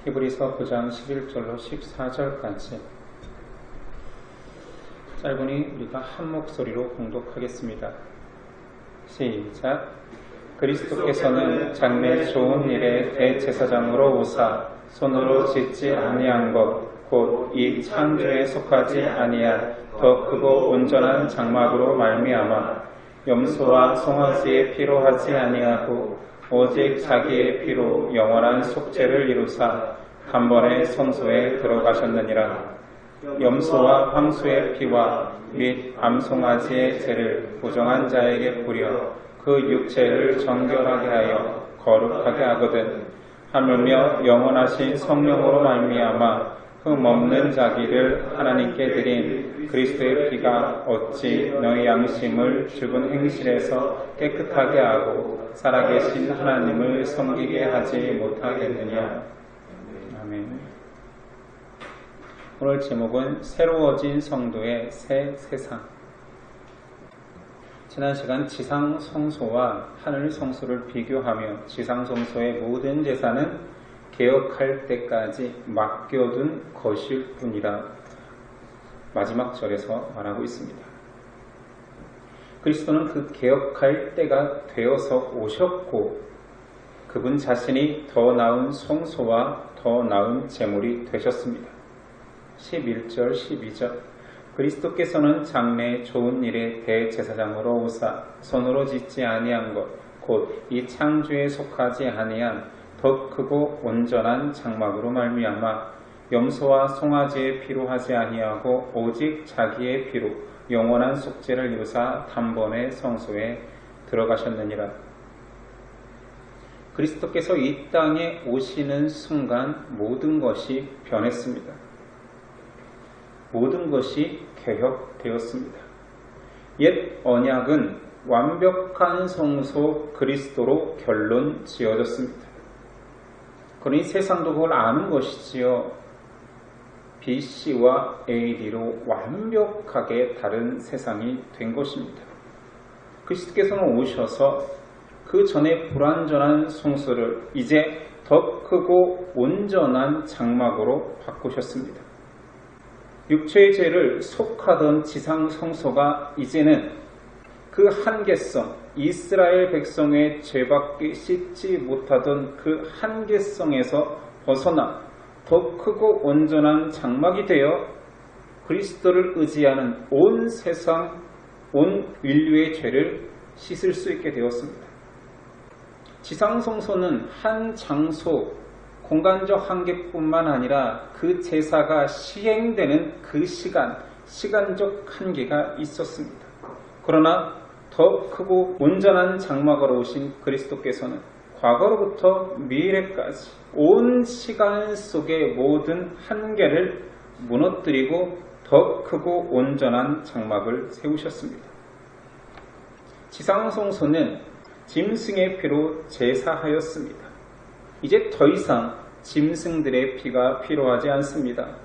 히브리서 9장 11절로 14절까지 짧으니 우리가 한 목소리로 봉독하겠습니다. 시작. 그리스도께서는 장래 좋은 일의 대제사장으로 오사 손으로 짓지 아니한 것 곧 이 창조에 속하지 아니한 더 크고 온전한 장막으로 말미암아 염소와 송아지의 피로 하지 아니하고 오직 자기의 피로 영원한 속죄를 이루사 단번에 성소에 들어가셨느니라. 염소와 황소의 피와 및 암송아지의 죄를 부정한 자에게 뿌려 그 육체를 정결하게 하여 거룩하게 하거든. 하물며 영원하신 성령으로 말미암아 흠없는 자기를 하나님께 드린 그리스도의 피가 어찌 너희 양심을 죽은 행실에서 깨끗하게 하고 살아계신 하나님을 섬기게 하지 못하겠느냐. 아멘. 오늘 제목은 새로워진 성도의 새 세상. 지난 시간 지상 성소와 하늘 성소를 비교하며 지상 성소의 모든 제사는 개혁할 때까지 맡겨둔 것일 뿐이라 마지막 절에서 말하고 있습니다. 그리스도는 그 개혁할 때가 되어서 오셨고 그분 자신이 더 나은 성소와 더 나은 제물이 되셨습니다. 11절 12절 그리스도께서는 장래 좋은 일의 대제사장으로 오사 손으로 짓지 아니한 것 곧 이 창조에 속하지 아니한 더 크고 온전한 장막으로 말미암아 염소와 송아지의 피로 하지 아니하고 오직 자기의 피로 영원한 속죄를 이루사 단번에 성소에 들어가셨느니라. 그리스도께서 이 땅에 오시는 순간 모든 것이 변했습니다. 모든 것이 개혁되었습니다. 옛 언약은 완벽한 성소 그리스도로 결론 지어졌습니다. 그러니 세상도 그걸 아는 것이지요. BC와 AD로 완벽하게 다른 세상이 된 것입니다. 그리스도께서는 오셔서 그 전에 불완전한 성소를 이제 더 크고 온전한 장막으로 바꾸셨습니다. 육체의 죄를 속하던 지상 성소가 이제는 그 한계성, 이스라엘 백성의 죄밖에 씻지 못하던 그 한계성에서 벗어나 더 크고 온전한 장막이 되어 그리스도를 의지하는 온 세상, 온 인류의 죄를 씻을 수 있게 되었습니다. 지상성소는 한 장소, 공간적 한계뿐만 아니라 그 제사가 시행되는 그 시간적 한계가 있었습니다. 그러나 더 크고 온전한 장막으로 오신 그리스도께서는 과거로부터 미래까지 온 시간 속의 모든 한계를 무너뜨리고 더 크고 온전한 장막을 세우셨습니다. 지상성소는 짐승의 피로 제사하였습니다. 이제 더 이상 짐승들의 피가 필요하지 않습니다.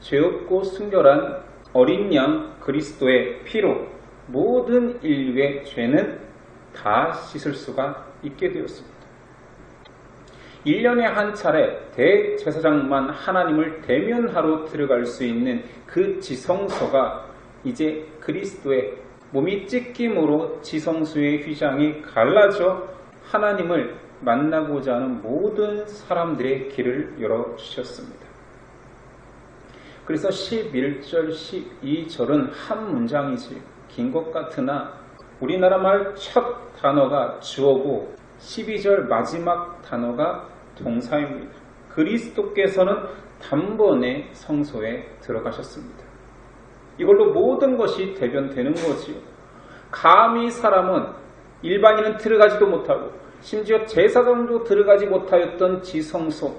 죄 없고 순결한 어린 양 그리스도의 피로 모든 인류의 죄는 다 씻을 수가 있게 되었습니다. 1년에 한 차례 대제사장만 하나님을 대면하러 들어갈 수 있는 그 지성소가 이제 그리스도의 몸이 찢김으로 지성소의 휘장이 갈라져 하나님을 만나고자 하는 모든 사람들의 길을 열어주셨습니다. 그래서 11절, 12절은 한 문장이지 긴 것 같으나 우리나라 말 첫 단어가 주어고 12절 마지막 단어가 동사입니다. 그리스도께서는 단번에 성소에 들어가셨습니다. 이걸로 모든 것이 대변되는 거지요. 감히 사람은 일반인은 들어가지도 못하고 심지어 제사장도 들어가지 못하였던 지성소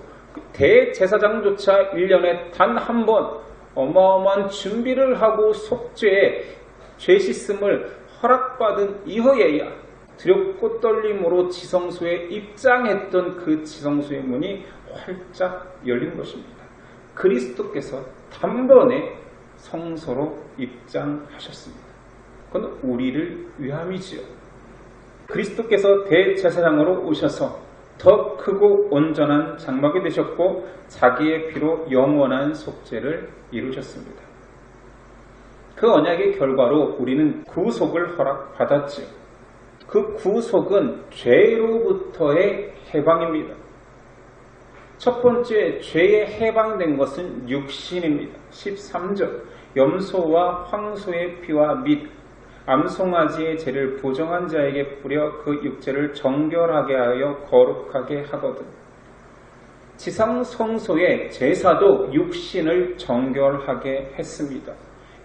대제사장조차 1년에 단 한 번 어마어마한 준비를 하고 속죄에 죄 씻음을 허락받은 이후에야 두렵고 떨림으로 지성소에 입장했던 그 지성소의 문이 활짝 열린 것입니다. 그리스도께서 단번에 성소로 입장하셨습니다. 그건 우리를 위함이지요. 그리스도께서 대제사장으로 오셔서 더 크고 온전한 장막이 되셨고 자기의 피로 영원한 속죄를 이루셨습니다. 그 언약의 결과로 우리는 구속을 허락받았지요. 그 구속은 죄로부터의 해방입니다. 첫 번째 죄에 해방된 것은 육신입니다. 13절 염소와 황소의 피와 및 암송아지의 죄를 부정한 자에게 뿌려 그 육체를 정결하게 하여 거룩하게 하거든. 지상 성소의 제사도 육신을 정결하게 했습니다.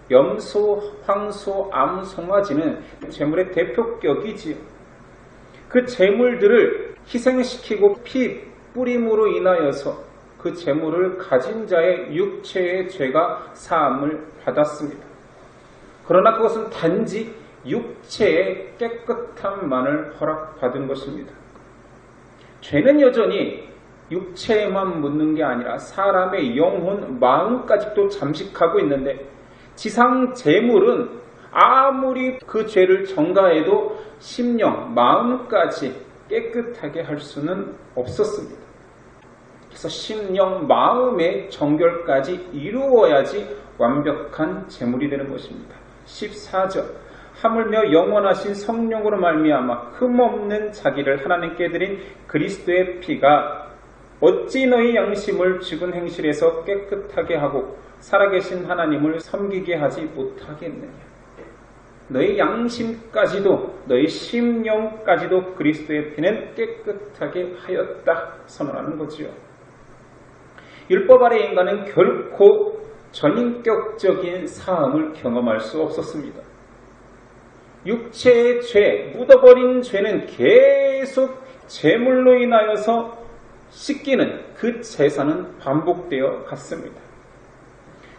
염소, 황소, 암, 송아지는 제물의 대표격이지요. 그 제물들을 희생시키고 피 뿌림으로 인하여서 그 제물을 가진 자의 육체의 죄가 사함을 받았습니다. 그러나 그것은 단지 육체의 깨끗함만을 허락받은 것입니다. 죄는 여전히 육체에만 묻는 게 아니라 사람의 영혼, 마음까지도 잠식하고 있는데 지상 제물은 아무리 그 죄를 전가해도 심령, 마음까지 깨끗하게 할 수는 없었습니다. 그래서 심령, 마음의 정결까지 이루어야지 완벽한 제물이 되는 것입니다. 14절 하물며 영원하신 성령으로 말미암아 흠없는 자기를 하나님께 드린 그리스도의 피가 어찌 너희 양심을 죽은 행실에서 깨끗하게 하고 살아계신 하나님을 섬기게 하지 못하겠느냐. 너희 양심까지도 너희 심령까지도 그리스도의 피는 깨끗하게 하였다 선언하는 거지요. 율법 아래 인간은 결코 전인격적인 사함을 경험할 수 없었습니다. 육체의 죄, 묻어버린 죄는 계속 제물로 인하여서 씻기는 그 제사는 반복되어 갔습니다.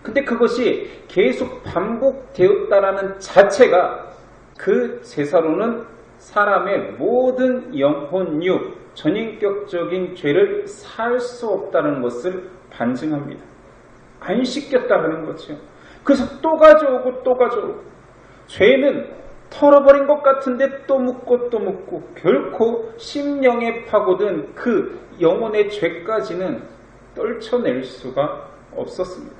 근데 그것이 계속 반복되었다라는 자체가 그 제사로는 사람의 모든 영혼유, 전인격적인 죄를 살 수 없다는 것을 반증합니다. 안 씻겼다는 거죠. 그래서 또 가져오고 또 가져오고 죄는 털어버린 것 같은데 또 묻고 또 묻고 결코 심령에 파고든 그 영혼의 죄까지는 떨쳐낼 수가 없었습니다.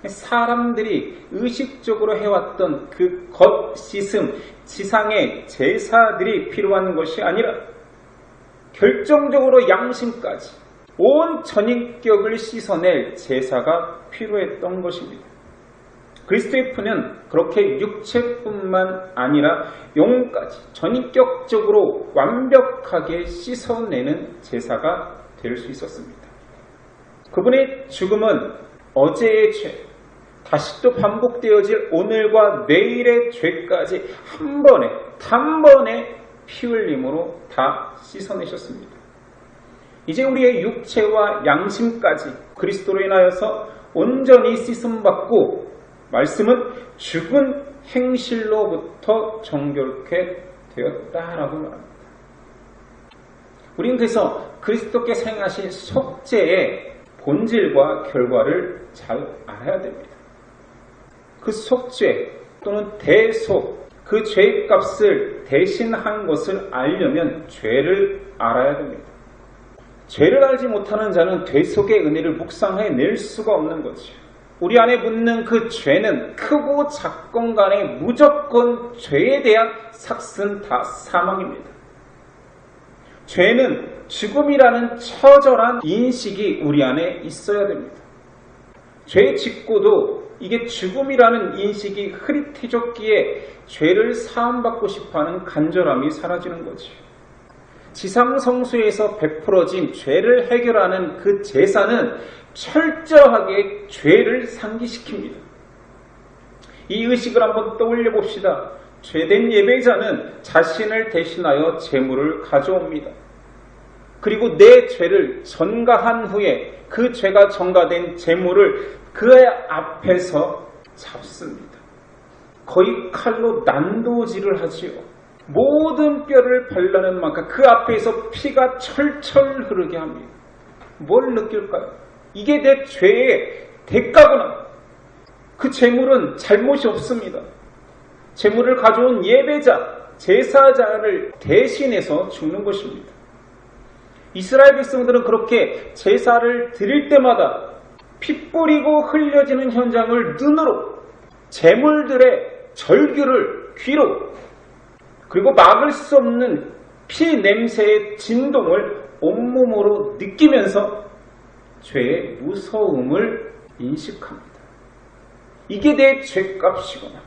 사람들이 의식적으로 해왔던 그 겉씻음, 지상의 제사들이 필요한 것이 아니라 결정적으로 양심까지 온 전인격을 씻어낼 제사가 필요했던 것입니다. 그리스도의 피는 그렇게 육체뿐만 아니라 영혼까지 전인격적으로 완벽하게 씻어내는 제사가 될 수 있었습니다. 그분의 죽음은 어제의 죄, 다시 또 반복되어질 오늘과 내일의 죄까지 한 번에 단번에 피 흘림으로 다 씻어내셨습니다. 이제 우리의 육체와 양심까지 그리스도로 인하여서 온전히 씻음받고 말씀은 죽은 행실로부터 정결케 되었다라고 말합니다. 우리는 그래서 그리스도께 사용하신 속죄의 본질과 결과를 잘 알아야 됩니다. 그 속죄 또는 대속, 그 죄의 값을 대신한 것을 알려면 죄를 알아야 됩니다. 죄를 알지 못하는 자는 대속의 은혜를 묵상해낼 수가 없는 거죠. 우리 안에 묻는 그 죄는 크고 작건 간에 무조건 죄에 대한 삭은 다 사망입니다. 죄는 죽음이라는 처절한 인식이 우리 안에 있어야 됩니다. 죄 짓고도 이게 죽음이라는 인식이 흐릿해졌기에 죄를 사함받고 싶어하는 간절함이 사라지는 거지. 지상성소에서 베풀어진 죄를 해결하는 그 제사는 철저하게 죄를 상기시킵니다. 이 의식을 한번 떠올려 봅시다. 죄된 예배자는 자신을 대신하여 제물을 가져옵니다. 그리고 내 죄를 전가한 후에 그 죄가 전가된 제물을 그의 앞에서 잡습니다. 거의 칼로 난도질을 하지요. 모든 뼈를 발라낸 만큼 그 앞에서 피가 철철 흐르게 합니다. 뭘 느낄까요? 이게 내 죄의 대가구나. 그 제물은 잘못이 없습니다. 제물을 가져온 예배자, 제사자를 대신해서 죽는 것입니다. 이스라엘 백성들은 그렇게 제사를 드릴 때마다 피 뿌리고 흘려지는 현장을 눈으로, 제물들의 절규를 귀로, 그리고 막을 수 없는 피 냄새의 진동을 온몸으로 느끼면서 죄의 무서움을 인식합니다. 이게 내 죄값이구나.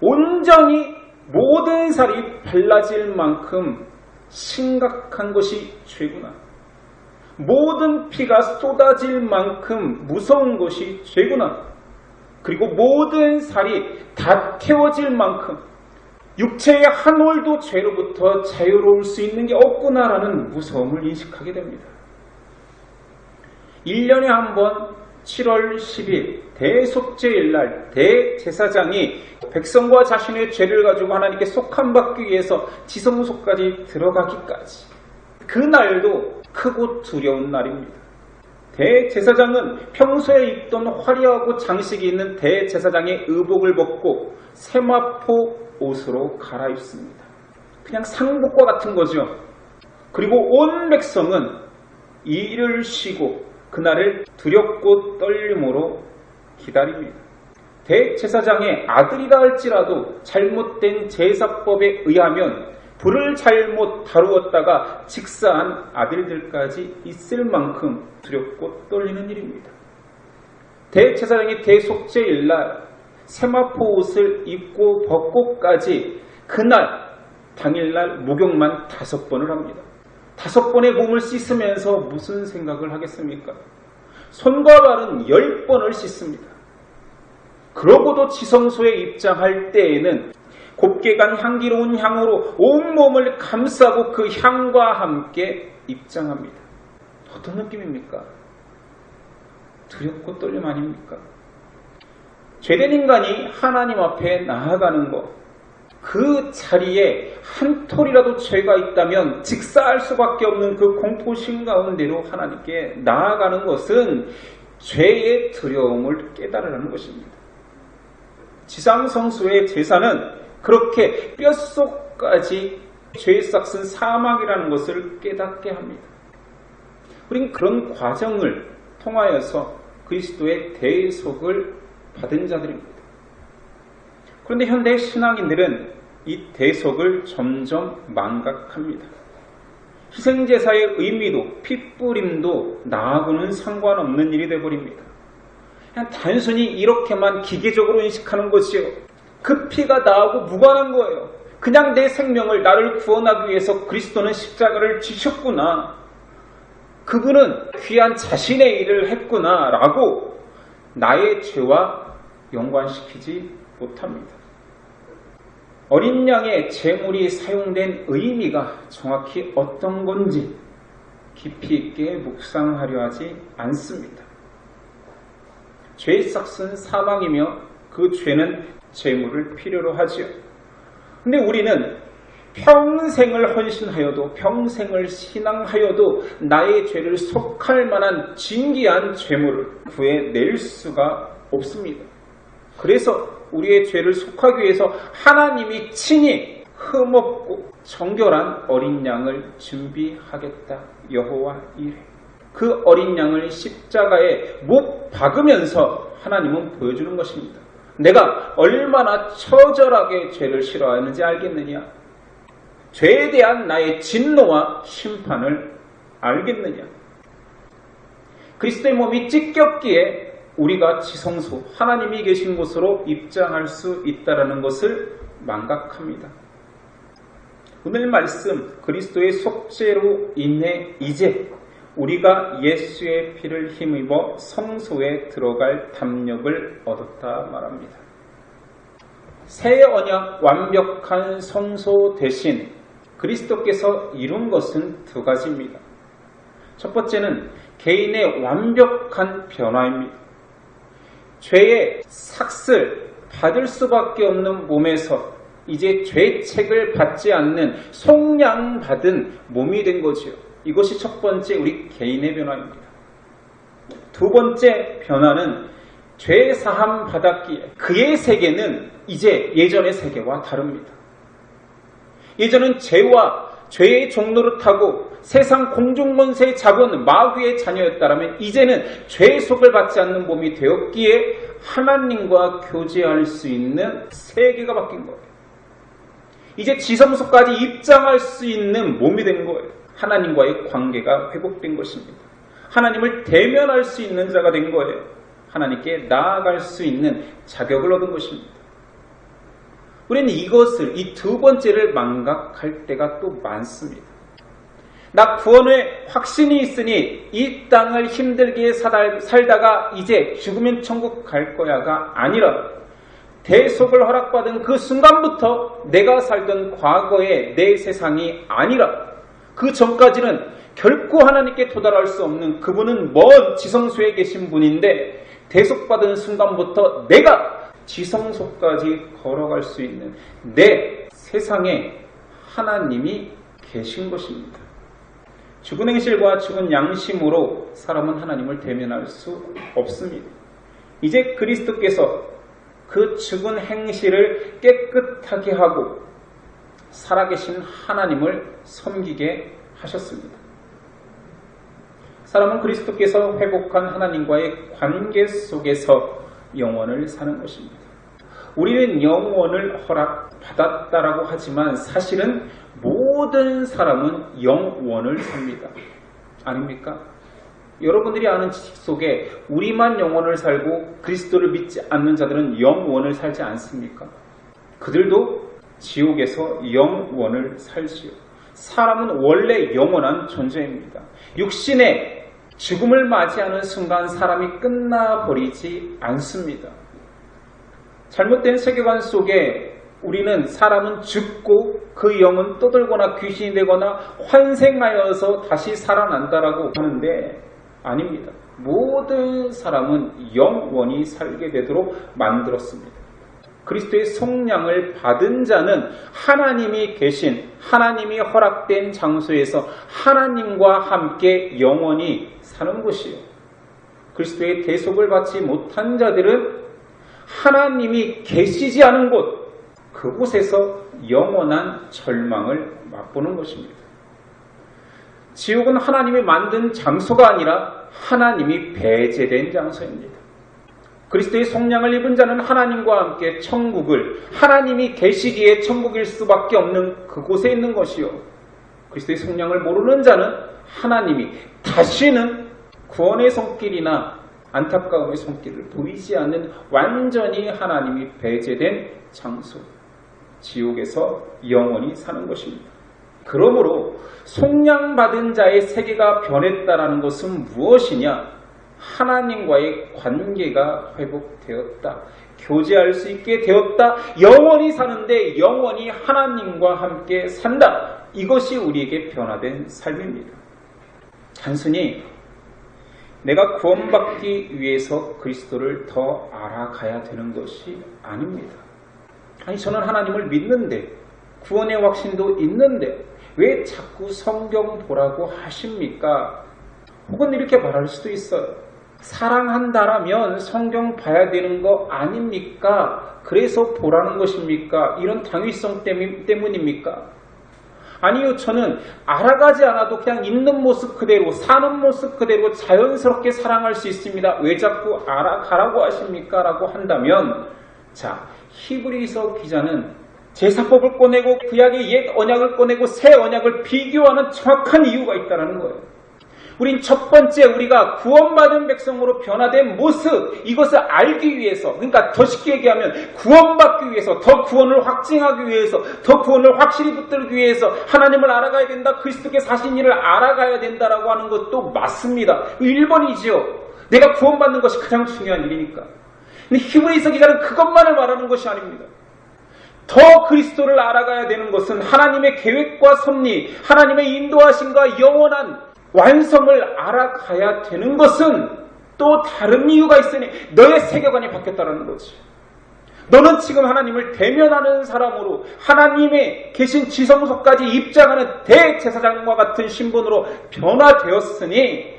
온전히 모든 살이 발라질 만큼 심각한 것이 죄구나. 모든 피가 쏟아질 만큼 무서운 것이 죄구나. 그리고 모든 살이 다 태워질 만큼 육체의 한 올도 죄로부터 자유로울 수 있는 게 없구나라는 무서움을 인식하게 됩니다. 1년에 한 번 7월 10일 대속죄일날 대제사장이 백성과 자신의 죄를 가지고 하나님께 속함받기 위해서 지성소까지 들어가기까지, 그날도 크고 두려운 날입니다. 대제사장은 평소에 입던 화려하고 장식이 있는 대제사장의 의복을 벗고 세마포 옷으로 갈아입습니다. 그냥 상복과 같은 거죠. 그리고 온 백성은 일을 쉬고 그날을 두렵고 떨림으로 기다립니다. 대제사장의 아들이라 할지라도 잘못된 제사법에 의하면 불을 잘못 다루었다가 직사한 아들들까지 있을 만큼 두렵고 떨리는 일입니다. 대제사장이 대속죄일날 세마포 옷을 입고 벗고까지 그날 당일날 목욕만 5번을 합니다. 5번의 몸을 씻으면서 무슨 생각을 하겠습니까? 손과 발은 10번을 씻습니다. 그러고도 지성소에 입장할 때에는 곱게 간 향기로운 향으로 온몸을 감싸고 그 향과 함께 입장합니다. 어떤 느낌입니까? 두렵고 떨림 아닙니까? 죄된 인간이 하나님 앞에 나아가는 것, 그 자리에 한 톨이라도 죄가 있다면 직사할 수밖에 없는 그 공포심 가운데로 하나님께 나아가는 것은 죄의 두려움을 깨달으라는 것입니다. 지상성소의 제사는 그렇게 뼛속까지 죄의 싹슨 사막이라는 것을 깨닫게 합니다. 우린 그런 과정을 통하여서 그리스도의 대속을 받은 자들입니다. 그런데 현대 신앙인들은 이 대속을 점점 망각합니다. 희생제사의 의미도 핏뿌림도 나하고는 상관없는 일이 되어버립니다. 그냥 단순히 이렇게만 기계적으로 인식하는 것이요. 그 피가 나하고 무관한 거예요. 그냥 내 생명을, 나를 구원하기 위해서 그리스도는 십자가를 지셨구나. 그분은 귀한 자신의 일을 했구나 라고 나의 죄와 연관시키지 못합니다. 어린 양의 제물이 사용된 의미가 정확히 어떤 건지 깊이 있게 묵상하려 하지 않습니다. 죄의 싹은 사망이며 그 죄는 제물을 필요로 하지요. 근데 우리는 평생을 헌신하여도 평생을 신앙하여도 나의 죄를 속할 만한 진귀한 제물을 구해낼 수가 없습니다. 그래서 우리의 죄를 속하기 위해서 하나님이 친히 흠없고 정결한 어린 양을 준비하겠다. 여호와 이래. 그 어린 양을 십자가에 못 박으면서 하나님은 보여주는 것입니다. 내가 얼마나 처절하게 죄를 싫어하는지 알겠느냐? 죄에 대한 나의 진노와 심판을 알겠느냐? 그리스도의 몸이 찢겼기에 우리가 지성소, 하나님이 계신 곳으로 입장할 수 있다는 것을 망각합니다. 오늘 말씀, 그리스도의 속죄로 인해 이제 우리가 예수의 피를 힘입어 성소에 들어갈 담력을 얻었다 말합니다. 새 언약 완벽한 성소 대신 그리스도께서 이룬 것은 2가지입니다. 첫 번째는 개인의 완벽한 변화입니다. 죄의 삭슬 받을 수밖에 없는 몸에서 이제 죄책을 받지 않는 속량받은 몸이 된 거지요. 이것이 첫 번째 우리 개인의 변화입니다. 2번째 변화는 죄 사함 받았기에 그의 세계는 이제 예전의 세계와 다릅니다. 예전은 죄와 죄의 종노릇하고 세상 공중권세 잡은 마귀의 자녀였다라면 이제는 죄속을 받지 않는 몸이 되었기에 하나님과 교제할 수 있는 세계가 바뀐 거예요. 이제 지성소까지 입장할 수 있는 몸이 된 거예요. 하나님과의 관계가 회복된 것입니다. 하나님을 대면할 수 있는 자가 된 거예요. 하나님께 나아갈 수 있는 자격을 얻은 것입니다. 우리는 이것을, 이 두 번째를 망각할 때가 또 많습니다. 나 구원의 확신이 있으니 이 땅을 힘들게 살다가 이제 죽으면 천국 갈 거야가 아니라 대속을 허락받은 그 순간부터 내가 살던 과거의 내 세상이 아니라 그 전까지는 결코 하나님께 도달할 수 없는 그분은 먼 지성소에 계신 분인데 대속받은 순간부터 내가 지성소까지 걸어갈 수 있는 내 세상에 하나님이 계신 것입니다. 죽은 행실과 죽은 양심으로 사람은 하나님을 대면할 수 없습니다. 이제 그리스도께서 그 죽은 행실을 깨끗하게 하고 살아계신 하나님을 섬기게 하셨습니다. 사람은 그리스도께서 회복한 하나님과의 관계 속에서 영원을 사는 것입니다. 우리는 영원을 허락받았다라고 하지만 사실은 모든 사람은 영원을 삽니다. 아닙니까? 여러분들이 아는 지식 속에 우리만 영원을 살고 그리스도를 믿지 않는 자들은 영원을 살지 않습니까? 그들도 지옥에서 영원을 살지요. 사람은 원래 영원한 존재입니다. 육신의 죽음을 맞이하는 순간 사람이 끝나버리지 않습니다. 잘못된 세계관 속에 우리는 사람은 죽고 그 영은 떠들거나 귀신이 되거나 환생하여서 다시 살아난다라고 하는데 아닙니다. 모든 사람은 영원히 살게 되도록 만들었습니다. 그리스도의 속량을 받은 자는 하나님이 계신, 하나님이 허락된 장소에서 하나님과 함께 영원히 사는 곳이에요. 그리스도의 대속을 받지 못한 자들은 하나님이 계시지 않은 곳, 그곳에서 영원한 절망을 맛보는 것입니다. 지옥은 하나님이 만든 장소가 아니라 하나님이 배제된 장소입니다. 그리스도의 속량을 입은 자는 하나님과 함께 천국을, 하나님이 계시기에 천국일 수밖에 없는 그곳에 있는 것이요. 그리스도의 속량을 모르는 자는 하나님이 다시는 구원의 손길이나 안타까움의 손길을 보이지 않는 완전히 하나님이 배제된 장소, 지옥에서 영원히 사는 것입니다. 그러므로 속량받은 자의 세계가 변했다라는 것은 무엇이냐? 하나님과의 관계가 회복되었다. 교제할 수 있게 되었다. 영원히 사는데 영원히 하나님과 함께 산다. 이것이 우리에게 변화된 삶입니다. 단순히 내가 구원받기 위해서 그리스도를 더 알아가야 되는 것이 아닙니다. 아니, 저는 하나님을 믿는데 구원의 확신도 있는데 왜 자꾸 성경 보라고 하십니까? 혹은 이렇게 말할 수도 있어요. 사랑한다라면 성경 봐야 되는 거 아닙니까? 그래서 보라는 것입니까? 이런 당위성 때문입니까? 아니요, 저는 알아가지 않아도 그냥 있는 모습 그대로, 사는 모습 그대로 자연스럽게 사랑할 수 있습니다. 왜 자꾸 알아가라고 하십니까? 라고 한다면, 자, 히브리서 기자는 제사법을 꺼내고 구약의 옛 언약을 꺼내고 새 언약을 비교하는 정확한 이유가 있다는 거예요. 우린 첫 번째 우리가 구원받은 백성으로 변화된 모습, 이것을 알기 위해서, 그러니까 더 쉽게 얘기하면 구원받기 위해서, 더 구원을 확증하기 위해서, 더 구원을 확실히 붙들기 위해서 하나님을 알아가야 된다, 그리스도께 사신 일을 알아가야 된다라고 하는 것도 맞습니다. 1번이지요. 내가 구원받는 것이 가장 중요한 일이니까. 근데 히브리서 기자는 그것만을 말하는 것이 아닙니다. 더 그리스도를 알아가야 되는 것은 하나님의 계획과 섭리, 하나님의 인도하심과 영원한 완성을 알아가야 되는 것은 또 다른 이유가 있으니 너의 세계관이 바뀌었다는 거지. 너는 지금 하나님을 대면하는 사람으로 하나님의 계신 지성소까지 입장하는 대제사장과 같은 신분으로 변화되었으니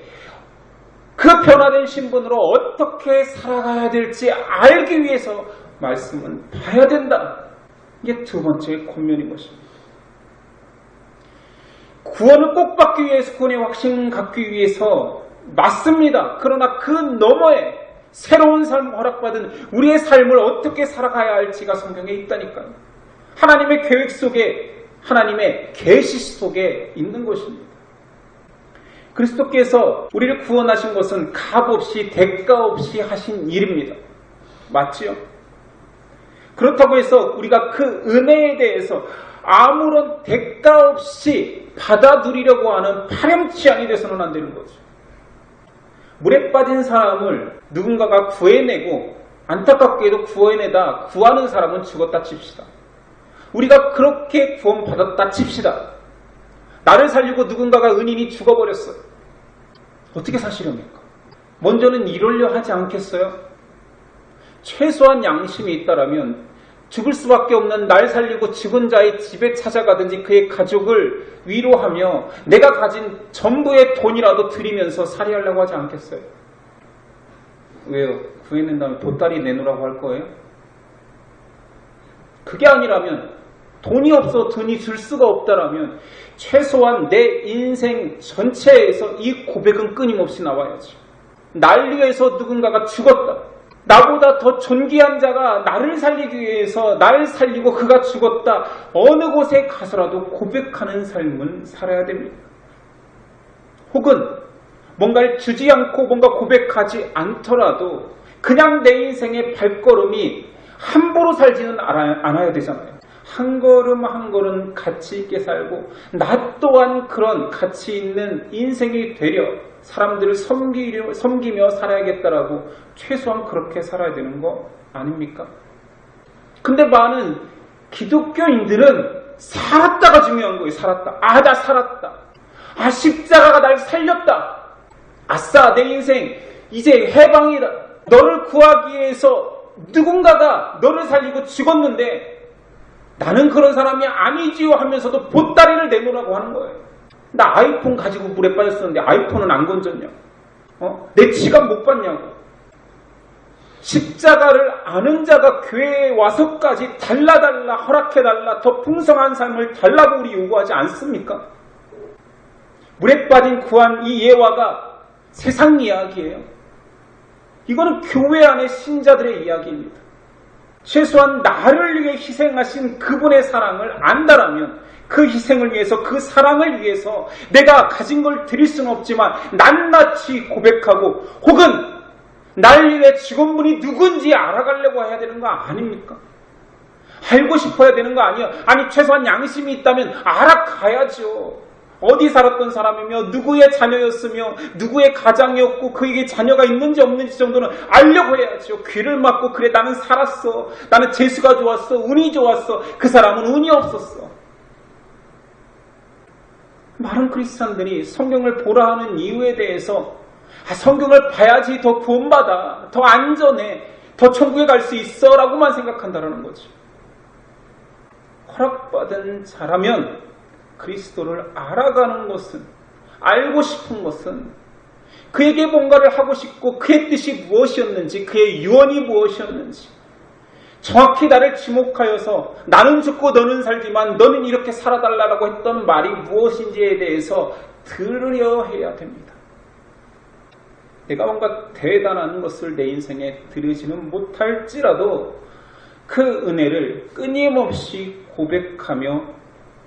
그 변화된 신분으로 어떻게 살아가야 될지 알기 위해서 말씀은 봐야 된다. 이게 두 번째 권면인 것입니다. 구원을 꼭 받기 위해서, 구원의 확신 갖기 위해서 맞습니다. 그러나 그 너머에 새로운 삶을 허락받은 우리의 삶을 어떻게 살아가야 할지가 성경에 있다니까요. 하나님의 계획 속에, 하나님의 계시 속에 있는 것입니다. 그리스도께서 우리를 구원하신 것은 값 없이 대가 없이 하신 일입니다. 맞지요? 그렇다고 해서 우리가 그 은혜에 대해서 아무런 대가 없이 받아들이려고 하는 파렴치한이 돼서는 안 되는 거죠. 물에 빠진 사람을 누군가가 구해내고 안타깝게도 구해내다 구하는 사람은 죽었다 칩시다. 우리가 그렇게 구원받았다 칩시다. 나를 살리고 누군가가 은인이 죽어버렸어요. 어떻게 사시렵니까? 먼저는 이러려 하지 않겠어요? 최소한 양심이 있다라면 죽을 수밖에 없는 날 살리고 죽은 자의 집에 찾아가든지 그의 가족을 위로하며 내가 가진 전부의 돈이라도 드리면서 살해하려고 하지 않겠어요? 왜요? 구해낸 다음에 보따리 내놓으라고 할 거예요? 그게 아니라면, 돈이 없어 돈이 줄 수가 없다라면 최소한 내 인생 전체에서 이 고백은 끊임없이 나와야지. 날 위해서 누군가가 죽었다. 나보다 더 존귀한 자가 나를 살리기 위해서 날 살리고 그가 죽었다. 어느 곳에 가서라도 고백하는 삶은 살아야 됩니다. 혹은 뭔가를 주지 않고 뭔가 고백하지 않더라도 그냥 내 인생의 발걸음이 함부로 살지는 않아야 되잖아요. 한 걸음 한 걸음 가치 있게 살고 나 또한 그런 가치 있는 인생이 되려 사람들을 섬기며 살아야겠다라고 최소한 그렇게 살아야 되는 거 아닙니까? 근데 많은 기독교인들은 살았다가 중요한 거예요. 살았다. 아, 나 살았다. 아, 십자가가 날 살렸다. 아싸, 내 인생 이제 해방이다. 너를 구하기 위해서 누군가가 너를 살리고 죽었는데 나는 그런 사람이 아니지요 하면서도 보따리를 내놓으라고 하는 거예요. 나 아이폰 가지고 물에 빠졌었는데 아이폰은 안 건졌냐? 내 지갑 못 봤냐고. 십자가를 아는 자가 교회에 와서까지 달라달라 허락해달라 더 풍성한 삶을 달라고 우리 요구하지 않습니까? 물에 빠진 구한 이 예화가 세상 이야기예요. 이거는 교회 안의 신자들의 이야기입니다. 최소한 나를 위해 희생하신 그분의 사랑을 안다라면 그 희생을 위해서, 그 사랑을 위해서 내가 가진 걸 드릴 수는 없지만 낱낱이 고백하고 혹은 날 위해 죽은 분이 누군지 알아가려고 해야 되는 거 아닙니까? 알고 싶어야 되는 거 아니에요? 아니, 최소한 양심이 있다면 알아가야죠. 어디 살았던 사람이며 누구의 자녀였으며 누구의 가장이었고 그에게 자녀가 있는지 없는지 정도는 알려고 해야죠. 귀를 막고 그래 나는 살았어. 나는 재수가 좋았어. 운이 좋았어. 그 사람은 운이 없었어. 많은 크리스찬들이 성경을 보라 하는 이유에 대해서 성경을 봐야지 더 구원받아. 더 안전해. 더 천국에 갈 수 있어 라고만 생각한다는 거죠. 허락받은 자라면 그리스도를 알아가는 것은, 알고 싶은 것은 그에게 뭔가를 하고 싶고 그의 뜻이 무엇이었는지, 그의 유언이 무엇이었는지 정확히 나를 지목하여서 나는 죽고 너는 살지만 너는 이렇게 살아달라고 했던 말이 무엇인지에 대해서 들으려 해야 됩니다. 내가 뭔가 대단한 것을 내 인생에 들으지는 못할지라도 그 은혜를 끊임없이 고백하며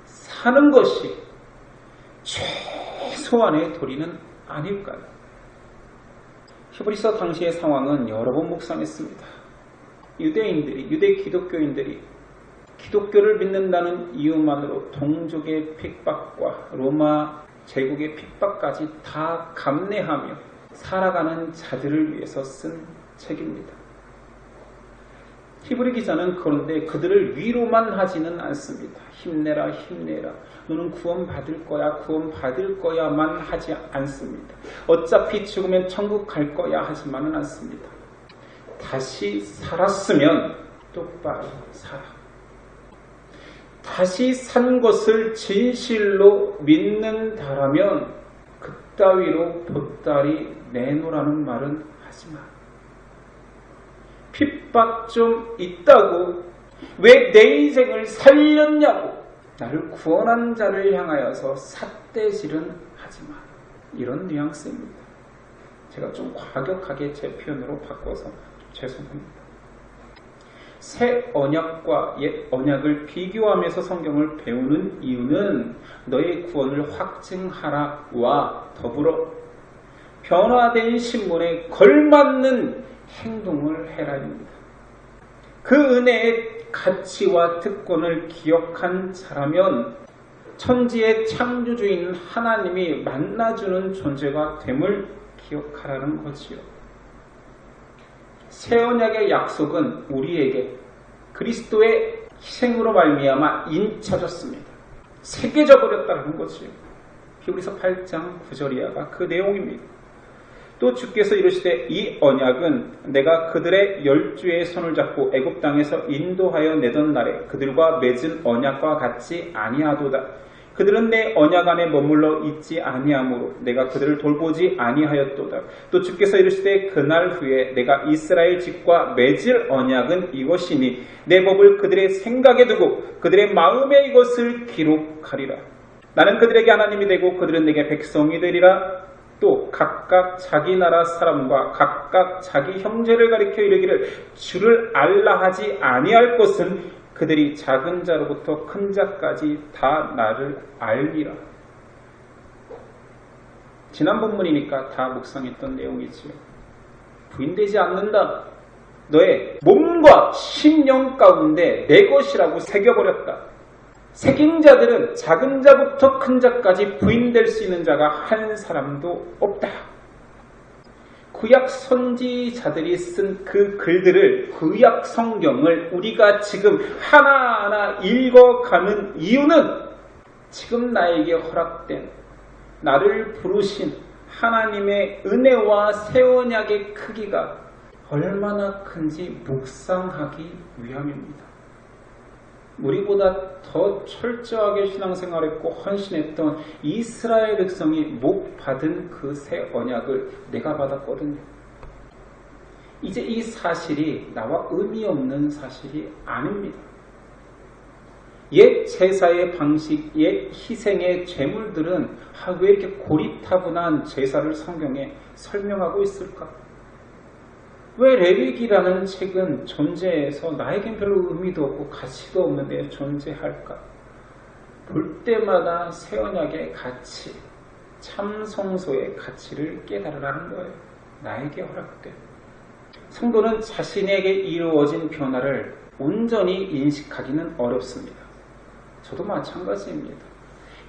사는 것이 최소한의 도리는 아닐까요? 히브리서 당시의 상황은 여러 번 묵상했습니다. 유대인들이, 유대 기독교인들이 기독교를 믿는다는 이유만으로 동족의 핍박과 로마 제국의 핍박까지 다 감내하며 살아가는 자들을 위해서 쓴 책입니다. 히브리 기자는 그런데 그들을 위로만 하지는 않습니다. 힘내라, 힘내라. 너는 구원받을 거야, 구원받을 거야만 하지 않습니다. 어차피 죽으면 천국 갈 거야 하지만은 않습니다. 다시 살았으면 똑바로 살아. 다시 산 것을 진실로 믿는다라면 그따위로 보따리 내놓으라는 말은 하지 마. 핍박 좀 있다고 왜 내 인생을 살렸냐고 나를 구원한 자를 향하여서 삿대질은 하지만 이런 뉘앙스입니다. 제가 좀 과격하게 제 표현으로 바꿔서 죄송합니다. 새 언약과 옛 언약을 비교하면서 성경을 배우는 이유는 너의 구원을 확증하라와 더불어 변화된 신분에 걸맞는 행동을 해라입니다. 그 은혜의 가치와 특권을 기억한 자라면 천지의 창조주인 하나님이 만나주는 존재가 됨을 기억하라는 거지요. 새 언약의 약속은 우리에게 그리스도의 희생으로 말미암아 인쳐졌습니다. 새겨져 버렸다는 거지요. 히브리서 8장 9절 이하가 그 내용입니다. 또 주께서 이르시되 이 언약은 내가 그들의 열주의 손을 잡고 애굽 땅에서 인도하여 내던 날에 그들과 맺은 언약과 같지 아니하도다. 그들은 내 언약 안에 머물러 있지 아니하므로 내가 그들을 돌보지 아니하였도다. 또 주께서 이르시되 그날 후에 내가 이스라엘 집과 맺을 언약은 이것이니 내 법을 그들의 생각에 두고 그들의 마음에 이것을 기록하리라. 나는 그들에게 하나님이 되고 그들은 내게 백성이 되리라. 또 각각 자기 나라 사람과 각각 자기 형제를 가리켜 이르기를 주를 알라 하지 아니할 것은 그들이 작은 자로부터 큰 자까지 다 나를 알리라. 지난 본문이니까 다 묵상했던 내용이지요. 부인되지 않는다. 너의 몸과 심령 가운데 내 것이라고 새겨버렸다. 새긴 자들은 작은 자부터 큰 자까지 부인될 수 있는 자가 한 사람도 없다. 구약 선지자들이 쓴 그 글들을, 구약 성경을 우리가 지금 하나하나 읽어가는 이유는 지금 나에게 허락된, 나를 부르신 하나님의 은혜와 새 언약의 크기가 얼마나 큰지 묵상하기 위함입니다. 우리보다 더 철저하게 신앙생활했고 헌신했던 이스라엘 백성이 못 받은 그 새 언약을 내가 받았거든요. 이제 이 사실이 나와 의미 없는 사실이 아닙니다. 옛 제사의 방식, 옛 희생의 제물들은 왜 이렇게 고리타분한 제사를 성경에 설명하고 있을까? 왜 레위기라는 책은 존재해서 나에겐 별로 의미도 없고 가치도 없는데 존재할까? 볼 때마다 새 언약의 가치, 참 성소의 가치를 깨달으라는 거예요. 나에게 허락된. 성도는 자신에게 이루어진 변화를 온전히 인식하기는 어렵습니다. 저도 마찬가지입니다.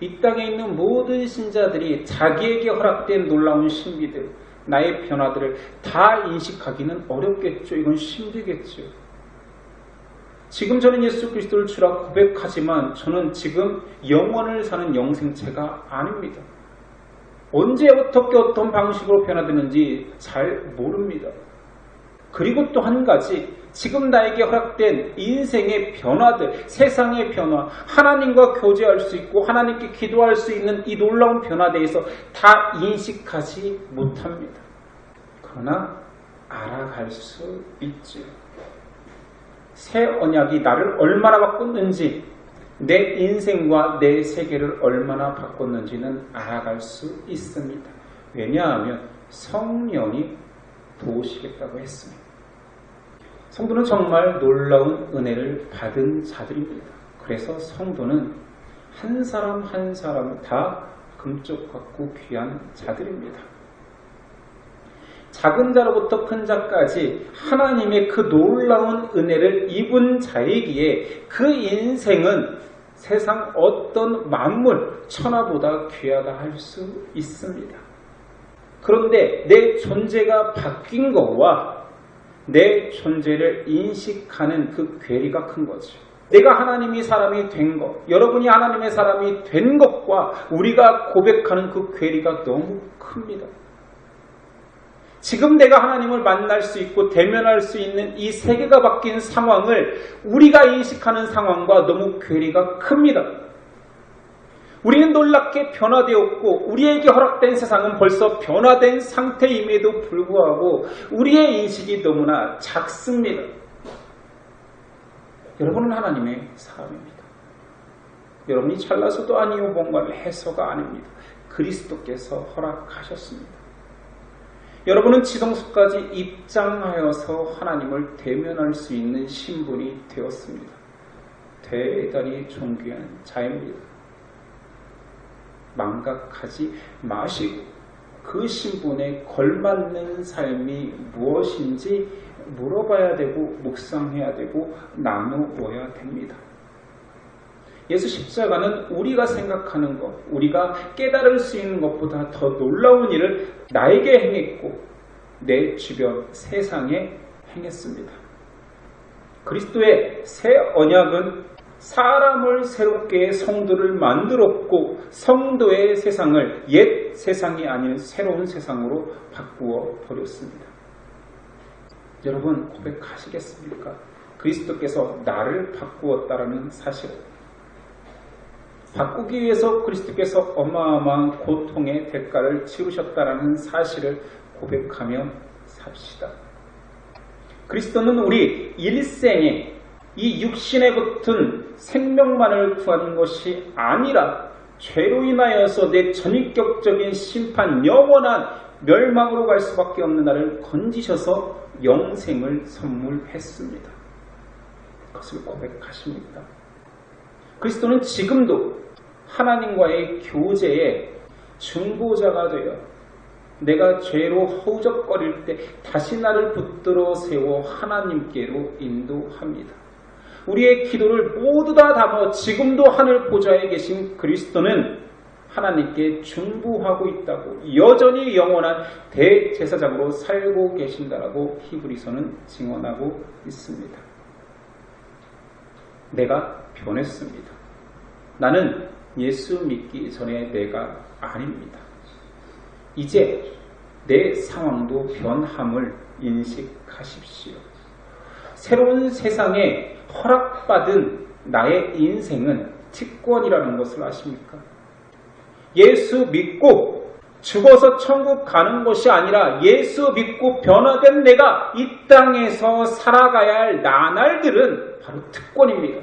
이 땅에 있는 모든 신자들이 자기에게 허락된 놀라운 신비들, 나의 변화들을 다 인식하기는 어렵겠죠. 이건 힘들겠죠. 지금 저는 예수 그리스도를 주라 고백하지만 저는 지금 영원을 사는 영생체가 아닙니다. 언제 어떻게 어떤 방식으로 변화되는지 잘 모릅니다. 그리고 또 한 가지, 지금 나에게 허락된 인생의 변화들, 세상의 변화, 하나님과 교제할 수 있고 하나님께 기도할 수 있는 이 놀라운 변화에 대해서 다 인식하지 못합니다. 그러나 알아갈 수 있죠. 새 언약이 나를 얼마나 바꿨는지, 내 인생과 내 세계를 얼마나 바꿨는지는 알아갈 수 있습니다. 왜냐하면 성령이 도우시겠다고 했습니다. 성도는 정말 놀라운 은혜를 받은 자들입니다. 그래서 성도는 한 사람 한 사람 다 금쪽 같고 귀한 자들입니다. 작은 자로부터 큰 자까지 하나님의 그 놀라운 은혜를 입은 자이기에 그 인생은 세상 어떤 만물, 천하보다 귀하다 할 수 있습니다. 그런데 내 존재가 바뀐 것과 내 존재를 인식하는 그 괴리가 큰 거죠. 내가 하나님이 사람이 된 것, 여러분이 하나님의 사람이 된 것과 우리가 고백하는 그 괴리가 너무 큽니다. 지금 내가 하나님을 만날 수 있고 대면할 수 있는 이 세계가 바뀐 상황을 우리가 인식하는 상황과 너무 괴리가 큽니다. 우리는 놀랍게 변화되었고 우리에게 허락된 세상은 벌써 변화된 상태임에도 불구하고 우리의 인식이 너무나 작습니다. 여러분은 하나님의 사람입니다. 여러분이 잘나서도 아니요 뭔가를 해서가 아닙니다. 그리스도께서 허락하셨습니다. 여러분은 지성소까지 입장하여서 하나님을 대면할 수 있는 신분이 되었습니다. 대단히 존귀한 자입니다. 망각하지 마시고 그 신분에 걸맞는 삶이 무엇인지 물어봐야 되고 묵상해야 되고 나누어야 됩니다. 예수 십자가는 우리가 생각하는 것, 우리가 깨달을 수 있는 것보다 더 놀라운 일을 나에게 행했고 내 주변 세상에 행했습니다. 그리스도의 새 언약은 사람을 새롭게 성도를 만들었고 성도의 세상을 옛 세상이 아닌 새로운 세상으로 바꾸어 버렸습니다. 여러분 고백하시겠습니까? 그리스도께서 나를 바꾸었다라는 사실을. 바꾸기 위해서 그리스도께서 어마어마한 고통의 대가를 치르셨다라는 사실을 고백하며 삽시다. 그리스도는 우리 일생에 이 육신에 붙은 생명만을 구하는 것이 아니라 죄로 인하여서 내 전인격적인 심판, 영원한 멸망으로 갈 수밖에 없는 나를 건지셔서 영생을 선물했습니다. 그것을 고백하십니다. 그리스도는 지금도 하나님과의 교제에 중보자가 되어 내가 죄로 허우적거릴 때 다시 나를 붙들어 세워 하나님께로 인도합니다. 우리의 기도를 모두 다 담아 지금도 하늘 보좌에 계신 그리스도는 하나님께 중보하고 있다고, 여전히 영원한 대제사장으로 살고 계신다라고 히브리서는 증언하고 있습니다. 내가 변했습니다. 나는 예수 믿기 전에 내가 아닙니다. 이제 내 상황도 변함을 인식하십시오. 새로운 세상에 허락받은 나의 인생은 특권이라는 것을 아십니까? 예수 믿고 죽어서 천국 가는 것이 아니라 예수 믿고 변화된 내가 이 땅에서 살아가야 할 나날들은 바로 특권입니다.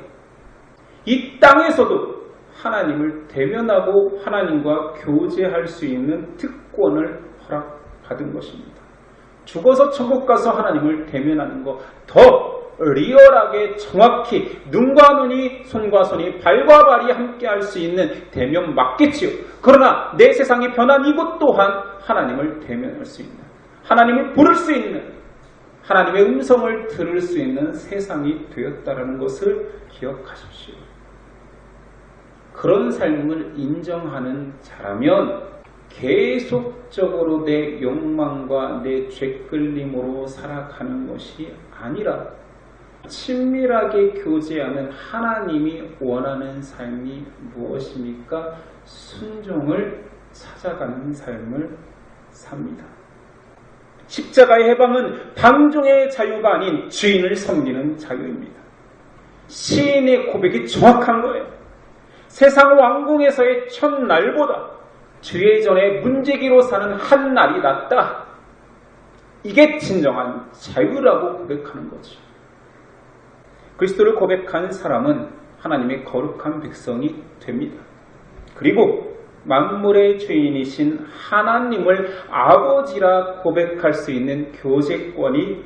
이 땅에서도 하나님을 대면하고 하나님과 교제할 수 있는 특권을 허락받은 것입니다. 죽어서 천국 가서 하나님을 대면하는 것, 더 리얼하게 정확히 눈과 눈이, 손과 손이, 발과 발이 함께 할 수 있는 대면 맞겠지요. 그러나 내 세상이 변한 이곳 또한 하나님을 대면할 수 있는, 하나님을 부를 수 있는, 하나님의 음성을 들을 수 있는 세상이 되었다는 것을 기억하십시오. 그런 삶을 인정하는 자라면 계속적으로 내 욕망과 내 죄끌림으로 살아가는 것이 아니라 친밀하게 교제하는 하나님이 원하는 삶이 무엇입니까? 순종을 찾아가는 삶을 삽니다. 십자가의 해방은 방종의 자유가 아닌 주인을 섬기는 자유입니다. 시인의 고백이 정확한 거예요. 세상 왕궁에서의 첫날보다 주의 전에 문지기로 사는 한 날이 낫다. 이게 진정한 자유라고 고백하는 거죠. 그리스도를 고백한 사람은 하나님의 거룩한 백성이 됩니다. 그리고 만물의 주인이신 하나님을 아버지라 고백할 수 있는 교제권이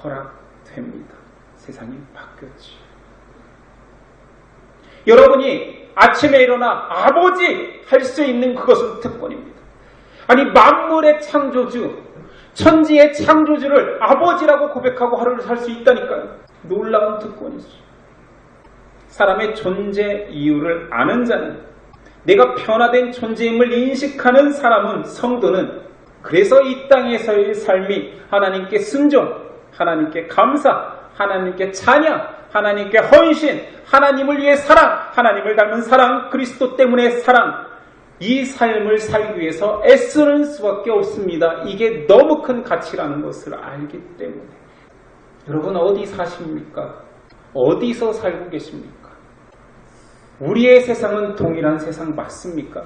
허락됩니다. 세상이 바뀌었죠. 여러분이 아침에 일어나 아버지 할 수 있는 그것은 특권입니다. 아니, 만물의 창조주, 천지의 창조주를 아버지라고 고백하고 하루를 살 수 있다니까요. 놀라운 특권이죠. 사람의 존재 이유를 아는 자는, 내가 변화된 존재임을 인식하는 사람은, 성도는, 그래서 이 땅에서의 삶이 하나님께 순종, 하나님께 감사, 하나님께 찬양, 하나님께 헌신, 하나님을 위해 사랑, 하나님을 닮은 사랑, 그리스도 때문에 사랑, 이 삶을 살기 위해서 애쓰는 수밖에 없습니다. 이게 너무 큰 가치라는 것을 알기 때문에. 여러분 어디 사십니까? 어디서 살고 계십니까? 우리의 세상은 동일한 세상 맞습니까?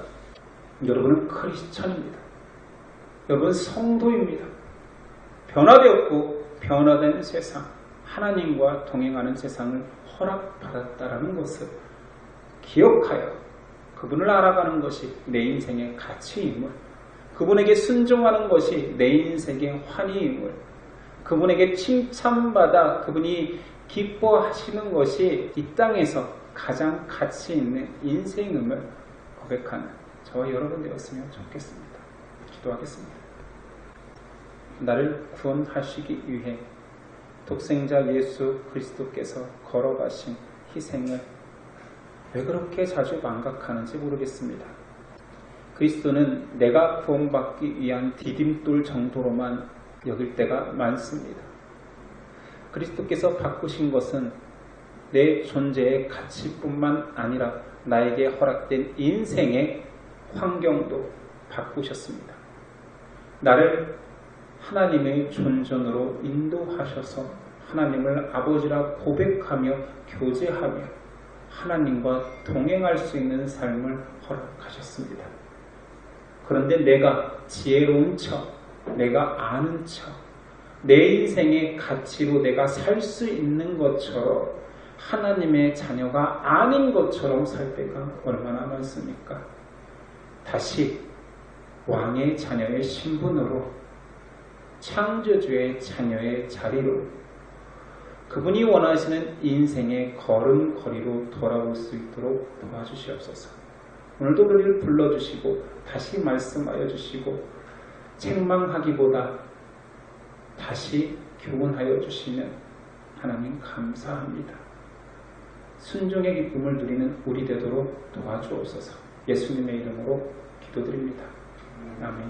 여러분은 크리스천입니다. 여러분 성도입니다. 변화되었고 변화된 세상, 하나님과 동행하는 세상을 허락받았다라는 것을 기억하여 그분을 알아가는 것이 내 인생의 가치임을, 그분에게 순종하는 것이 내 인생의 환희임을, 그분에게 칭찬받아 그분이 기뻐하시는 것이 이 땅에서 가장 가치 있는 인생임을 고백하는 저와 여러분 되었으면 좋겠습니다. 기도하겠습니다. 나를 구원하시기 위해 독생자 예수 그리스도께서 걸어가신 희생을 왜 그렇게 자주 망각하는지 모르겠습니다. 그리스도는 내가 구원받기 위한 디딤돌 정도로만 여길 때가 많습니다. 그리스도께서 바꾸신 것은 내 존재의 가치뿐만 아니라 나에게 허락된 인생의 환경도 바꾸셨습니다. 나를 하나님의 존전으로 인도하셔서 하나님을 아버지라 고백하며 교제하며 하나님과 동행할 수 있는 삶을 허락하셨습니다. 그런데 내가 지혜로운 척, 내가 아는 척, 내 인생의 가치로 내가 살 수 있는 것처럼 하나님의 자녀가 아닌 것처럼 살 때가 얼마나 많습니까? 다시 왕의 자녀의 신분으로, 창조주의 자녀의 자리로, 그분이 원하시는 인생의 걸음걸이로 돌아올 수 있도록 도와주시옵소서. 오늘도 우리를 불러주시고 다시 말씀하여 주시고 책망하기보다 다시 교훈하여 주시면 하나님 감사합니다. 순종의 기쁨을 누리는 우리 되도록 도와주옵소서. 예수님의 이름으로 기도드립니다. 아멘.